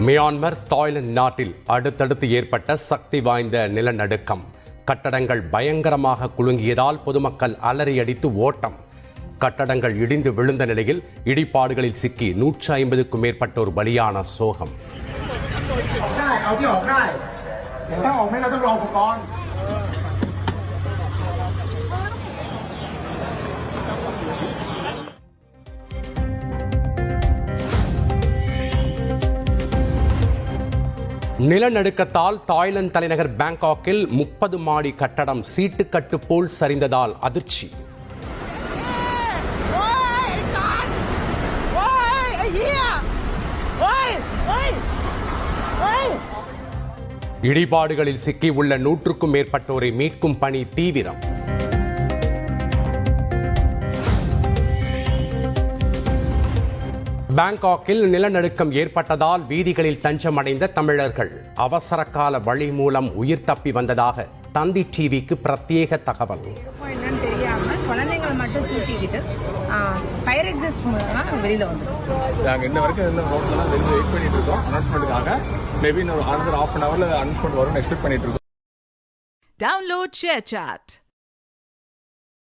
Myanmar Thailand நாட்டில் அடுத்தடுத்து ஏற்பட்ட சக்தி வாய்ந்த நிலநடுக்கம். கட்டடங்கள் பயங்கரமாக குலுங்கியதால் பொதுமக்கள் அலறியடித்து ஓட்டம். கட்டடங்கள் இடிந்து விழுந்த நிலையில் இடிபாடுகளில் சிக்கி 150க்கும் மேற்பட்டோர் பலியான சோகம். நிலநடுக்கத்தால் தாய்லாந்து தலைநகர் பாங்காக்கில் 30 மாடி கட்டடம் சீட்டுக்கட்டு போல் சரிந்ததால் அதிர்ச்சி. இடிபாடுகளில் சிக்கி உள்ள 100க்கும் மேற்பட்டோரை மீட்கும் பணி தீவிரம். பாங்காக்கில் நிலநடுக்கம் ஏற்பட்டதால் வீதிகளில் தஞ்சமடைந்த தமிழர்கள் அவசரகால வழி மூலம் உயிர் தப்பி வந்ததாக தந்தி டிவிக்கு பிரத்யேக தகவல். குழந்தைங்களை மட்டும் தூக்கிக்கிட்டு ஃபயர் எக்ஸிஸ்ட் வெளியில வந்துடும். நாங்கள் இன்ன வரைக்கும் இந்த ரோட்ல வெளியே வெயிட் பண்ணிட்டு இருக்கோம் அனௌன்ஸ்மெண்ட்டுக்காக. மேபி இன்னொரு half an hourல அனௌன்ஸ்மெண்ட் வரும்னு எக்ஸ்பெக்ட் பண்ணிட்டு இருக்கோம். Download ShareChat.